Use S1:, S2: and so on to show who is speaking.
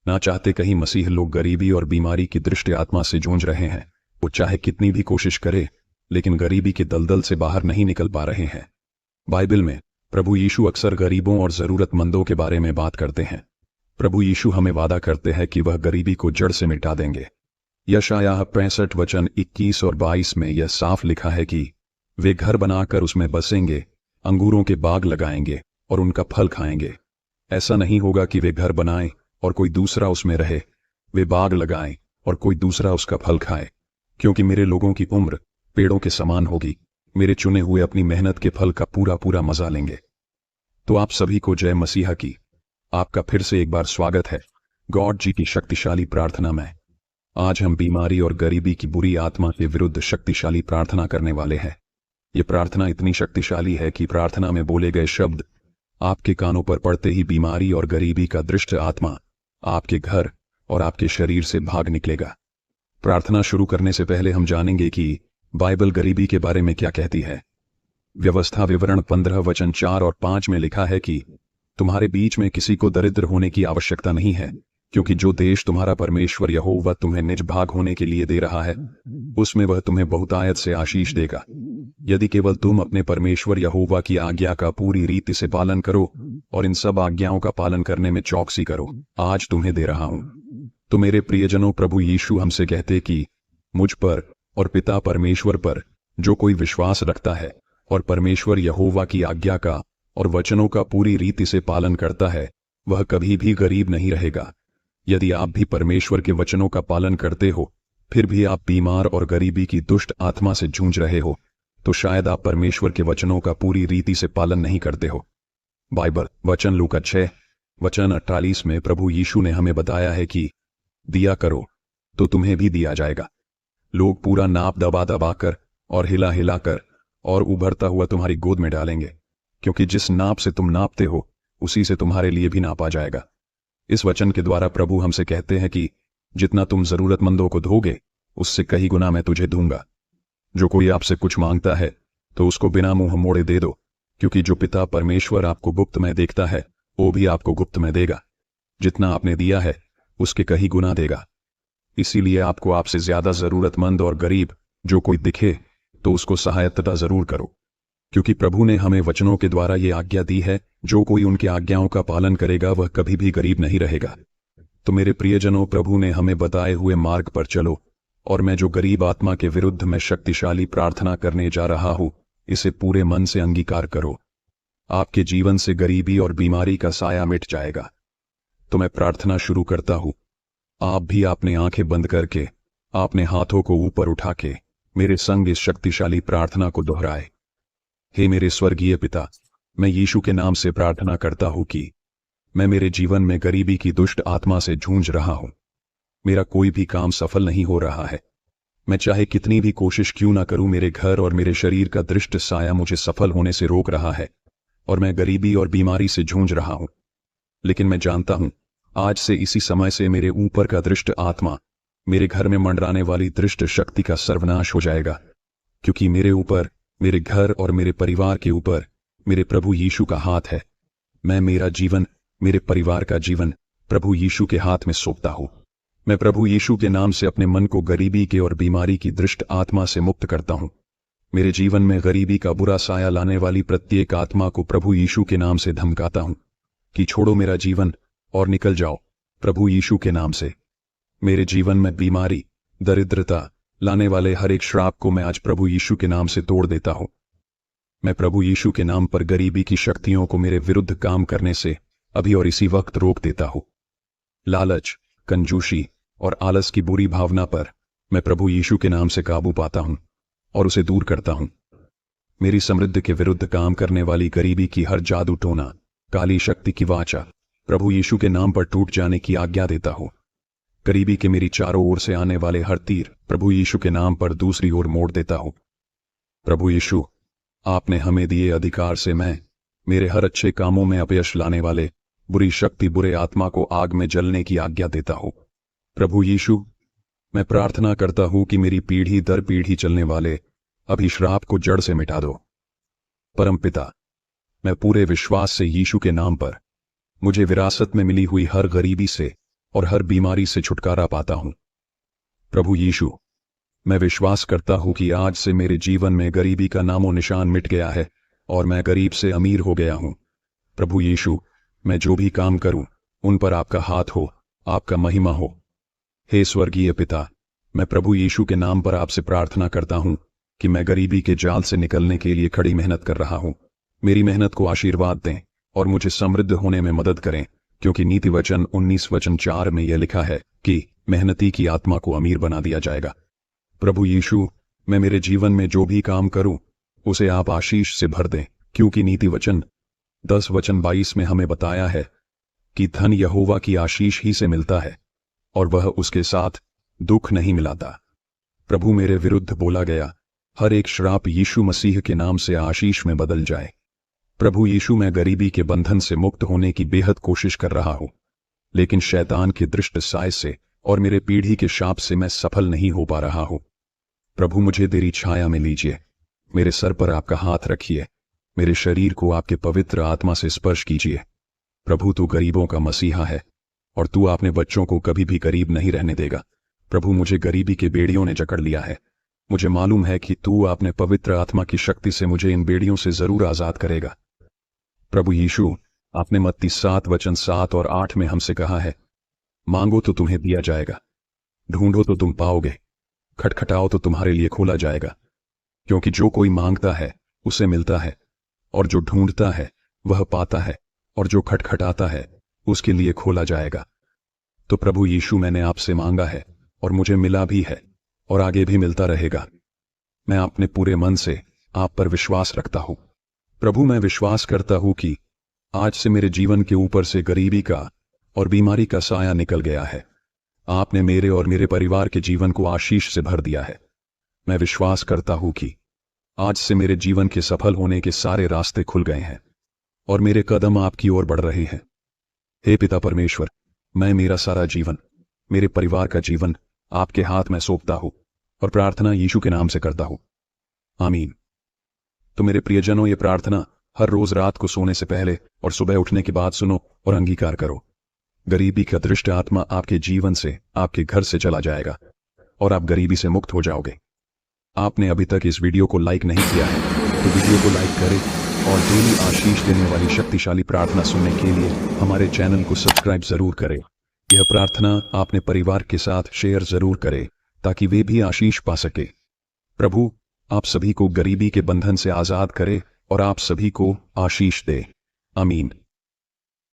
S1: ना चाहते कहीं मसीह लोग गरीबी और बीमारी की दृष्ट आत्मा से जूझ रहे हैं। वो चाहे कितनी भी कोशिश करे, लेकिन गरीबी के दलदल से बाहर नहीं निकल पा रहे हैं। बाइबल में प्रभु यीशु अक्सर गरीबों और जरूरतमंदों के बारे में बात करते हैं। प्रभु यीशु हमें वादा करते हैं कि वह गरीबी को जड़ से मिटा देंगे। यशायाह 65 वचन 21 और 22 में यह साफ लिखा है कि वे घर बनाकर उसमें बसेंगे, अंगूरों के बाग लगाएंगे और उनका फल खाएंगे। ऐसा नहीं होगा कि वे घर बनाएं और कोई दूसरा उसमें रहे, वे बाग लगाएं और कोई दूसरा उसका फल खाए। क्योंकि मेरे लोगों की उम्र पेड़ों के समान होगी, मेरे चुने हुए अपनी मेहनत के फल का पूरा पूरा मजा लेंगे। तो आप सभी को जय मसीहा की। आपका फिर से एक बार स्वागत है गॉड जी की शक्तिशाली प्रार्थना में। आज हम बीमारी और गरीबी की बुरी आत्मा के विरुद्ध शक्तिशाली प्रार्थना करने वाले हैं। ये प्रार्थना इतनी शक्तिशाली है कि प्रार्थना में बोले गए शब्द आपके कानों पर पड़ते ही बीमारी और गरीबी का दृष्ट आत्मा आपके घर और आपके शरीर से भाग निकलेगा। प्रार्थना शुरू करने से पहले हम जानेंगे कि बाइबल गरीबी के बारे में क्या कहती है। व्यवस्था विवरण 15 वचन 4 और 5 में लिखा है कि तुम्हारे बीच में किसी को दरिद्र होने की आवश्यकता नहीं है, क्योंकि जो देश तुम्हारा परमेश्वर यहोवा तुम्हें निज भाग होने के लिए दे रहा है, उसमें वह तुम्हें बहुतायत से आशीष देगा, यदि केवल तुम अपने परमेश्वर यहोवा की आज्ञा का पूरी रीति से पालन करो और इन सब आज्ञाओं का पालन करने में चौकसी करो। आज तुम्हें दे रहा हूं। तो मेरे प्रियजनों, प्रभु यीशु हमसे कहते कि मुझ पर और पिता परमेश्वर पर जो कोई विश्वास रखता है और परमेश्वर यहोवा की आज्ञा का और वचनों का पूरी रीति से पालन करता है, वह कभी भी गरीब नहीं रहेगा। यदि आप भी परमेश्वर के वचनों का पालन करते हो, फिर भी आप बीमार और गरीबी की दुष्ट आत्मा से जूझ रहे हो, तो शायद आप परमेश्वर के वचनों का पूरी रीति से पालन नहीं करते हो। बाइबल वचन लूका 6 वचन 48 में प्रभु यीशु ने हमें बताया है कि दिया करो तो तुम्हें भी दिया जाएगा। लोग पूरा नाप दबा दबा कर और हिला हिला कर और उभरता हुआ तुम्हारी गोद में डालेंगे, क्योंकि जिस नाप से तुम नापते हो उसी से तुम्हारे लिए भी नापा जाएगा। इस वचन के द्वारा प्रभु हमसे कहते हैं कि जितना तुम जरूरतमंदों को दोगे, उससे कई गुना मैं तुझे दूंगा। जो कोई आपसे कुछ मांगता है तो उसको बिना मुंह मोड़े दे दो, क्योंकि जो पिता परमेश्वर आपको गुप्त में देखता है, वो भी आपको गुप्त में देगा। जितना आपने दिया है उसके कई गुना देगा। इसीलिए आपको आपसे ज्यादा जरूरतमंद और गरीब जो कोई दिखे तो उसको सहायता जरूर करो, क्योंकि प्रभु ने हमें वचनों के द्वारा ये आज्ञा दी है, जो कोई उनकी आज्ञाओं का पालन करेगा वह कभी भी गरीब नहीं रहेगा। तो मेरे प्रियजनों, प्रभु ने हमें बताए हुए मार्ग पर चलो, और मैं जो गरीब आत्मा के विरुद्ध मैं शक्तिशाली प्रार्थना करने जा रहा हूं, इसे पूरे मन से अंगीकार करो। आपके जीवन से गरीबी और बीमारी का साया मिट जाएगा। तो मैं प्रार्थना शुरू करता हूं। आप भी अपने आंखें बंद करके अपने हाथों को ऊपर उठा के मेरे संग इस शक्तिशाली प्रार्थना को दोहराए। हे मेरे स्वर्गीय पिता, मैं यीशु के नाम से प्रार्थना करता हूं कि मैं मेरे जीवन में गरीबी की दुष्ट आत्मा से जूझ रहा हूं। मेरा कोई भी काम सफल नहीं हो रहा है। मैं चाहे कितनी भी कोशिश क्यों ना करूं, मेरे घर और मेरे शरीर का दृष्ट साया मुझे सफल होने से रोक रहा है और मैं गरीबी और बीमारी से जूझ रहा हूं। लेकिन मैं जानता हूं, आज से इसी समय से मेरे ऊपर का दृष्ट आत्मा, मेरे घर में मंडराने वाली दृष्ट शक्ति का सर्वनाश हो जाएगा, क्योंकि मेरे ऊपर, मेरे घर और मेरे परिवार के ऊपर मेरे प्रभु यीशु का हाथ है। मैं मेरा जीवन, मेरे परिवार का जीवन प्रभु यीशु के हाथ में सौंपता हूं। मैं प्रभु यीशु के नाम से अपने मन को गरीबी के और बीमारी की दृष्ट आत्मा से मुक्त करता हूं। मेरे जीवन में गरीबी का बुरा साया लाने वाली प्रत्येक आत्मा को प्रभु यीशु के नाम से धमकाता हूं कि छोड़ो मेरा जीवन और निकल जाओ प्रभु यीशु के नाम से। मेरे जीवन में बीमारी, दरिद्रता लाने वाले हर एक श्राप को मैं आज प्रभु यीशु के नाम से तोड़ देता हूं। मैं प्रभु यीशु के नाम पर गरीबी की शक्तियों को मेरे विरुद्ध काम करने से अभी और इसी वक्त रोक देता हूं। लालच, कंजूसी और आलस की बुरी भावना पर मैं प्रभु यीशु के नाम से काबू पाता हूं और उसे दूर करता हूं। मेरी समृद्धि के विरुद्ध काम करने वाली गरीबी की हर जादू टोना, काली शक्ति की वाचा प्रभु यीशु के नाम पर टूट जाने की आज्ञा देता हूं। गरीबी के मेरी चारों ओर से आने वाले हर तीर प्रभु यीशु के नाम पर दूसरी ओर मोड़ देता हूं। प्रभु यीशु, आपने हमें दिए अधिकार से मैं मेरे हर अच्छे कामों में अपयश लाने वाले बुरी शक्ति, बुरे आत्मा को आग में जलने की आज्ञा देता हूं। प्रभु यीशु, मैं प्रार्थना करता हूं कि मेरी पीढ़ी दर पीढ़ी चलने वाले अभिश्राप को जड़ से मिटा दो। परमपिता, मैं पूरे विश्वास से यीशु के नाम पर मुझे विरासत में मिली हुई हर गरीबी से और हर बीमारी से छुटकारा पाता हूं। प्रभु यीशु, मैं विश्वास करता हूं कि आज से मेरे जीवन में गरीबी का नामो निशान मिट गया है और मैं गरीब से अमीर हो गया हूं। प्रभु यीशु, मैं जो भी काम करूं उन पर आपका हाथ हो, आपका महिमा हो। हे स्वर्गीय पिता, मैं प्रभु यीशु के नाम पर आपसे प्रार्थना करता हूं कि मैं गरीबी के जाल से निकलने के लिए कड़ी मेहनत कर रहा हूं। मेरी मेहनत को आशीर्वाद दें और मुझे समृद्ध होने में मदद करें, क्योंकि नीति वचन 19:4 में यह लिखा है कि मेहनती की आत्मा को अमीर बना दिया जाएगा। प्रभु यीशु, मैं मेरे जीवन में जो भी काम करूं उसे आप आशीष से भर दें, क्योंकि नीति वचन 10:22 में हमें बताया है कि धन यहोवा की आशीष ही से मिलता है और वह उसके साथ दुख नहीं मिलाता। प्रभु, मेरे विरुद्ध बोला गया हर एक श्राप यीशु मसीह के नाम से आशीष में बदल जाए। प्रभु यीशु, मैं गरीबी के बंधन से मुक्त होने की बेहद कोशिश कर रहा हूं, लेकिन शैतान के दृष्ट साय से और मेरे पीढ़ी के शाप से मैं सफल नहीं हो पा रहा हूं। प्रभु, मुझे तेरी छाया में लीजिए, मेरे सर पर आपका हाथ रखिए, मेरे शरीर को आपके पवित्र आत्मा से स्पर्श कीजिए। प्रभु, तू गरीबों का मसीहा है और तू अपने बच्चों को कभी भी गरीब नहीं रहने देगा। प्रभु, मुझे गरीबी के बेड़ियों ने जकड़ लिया है। मुझे मालूम है कि तू अपने पवित्र आत्मा की शक्ति से मुझे इन बेड़ियों से जरूर आजाद करेगा। प्रभु यीशु, आपने मत्ती 7:7 और 8 में हमसे कहा है, मांगो तो तुम्हें दिया जाएगा, ढूंढो तो तुम पाओगे, खटखटाओ तो तुम्हारे लिए खोला जाएगा। क्योंकि जो कोई मांगता है उसे मिलता है, और जो ढूंढता है वह पाता है, और जो खटखटाता है उसके लिए खोला जाएगा। तो प्रभु यीशु, मैंने आपसे मांगा है और मुझे मिला भी है और आगे भी मिलता रहेगा। मैं अपने पूरे मन से आप पर विश्वास रखता हूं। प्रभु, मैं विश्वास करता हूं कि आज से मेरे जीवन के ऊपर से गरीबी का और बीमारी का साया निकल गया है। आपने मेरे और मेरे परिवार के जीवन को आशीष से भर दिया है। मैं विश्वास करता हूं कि आज से मेरे जीवन के सफल होने के सारे रास्ते खुल गए हैं और मेरे कदम आपकी ओर बढ़ रहे हैं। हे पिता परमेश्वर, मैं मेरा सारा जीवन, मेरे परिवार का जीवन आपके हाथ में सौंपता हूं और प्रार्थना यीशु के नाम से करता हूं। आमीन। तो मेरे प्रियजनों, ये प्रार्थना हर रोज रात को सोने से पहले और सुबह उठने के बाद सुनो और अंगीकार करो। गरीबी का दृष्ट आत्मा आपके जीवन से, आपके घर से चला जाएगा और आप गरीबी से मुक्त हो जाओगे। आपने अभी तक इस वीडियो को लाइक नहीं किया है तो वीडियो को लाइक करें और डेली आशीष देने वाली शक्तिशाली प्रार्थना सुनने के लिए हमारे चैनल को सब्सक्राइब जरूर करें। यह प्रार्थना अपने परिवार के साथ शेयर जरूर करें ताकि वे भी आशीष पा सके। प्रभु आप सभी को गरीबी के बंधन से आजाद करे और आप सभी को आशीष दे। आमीन।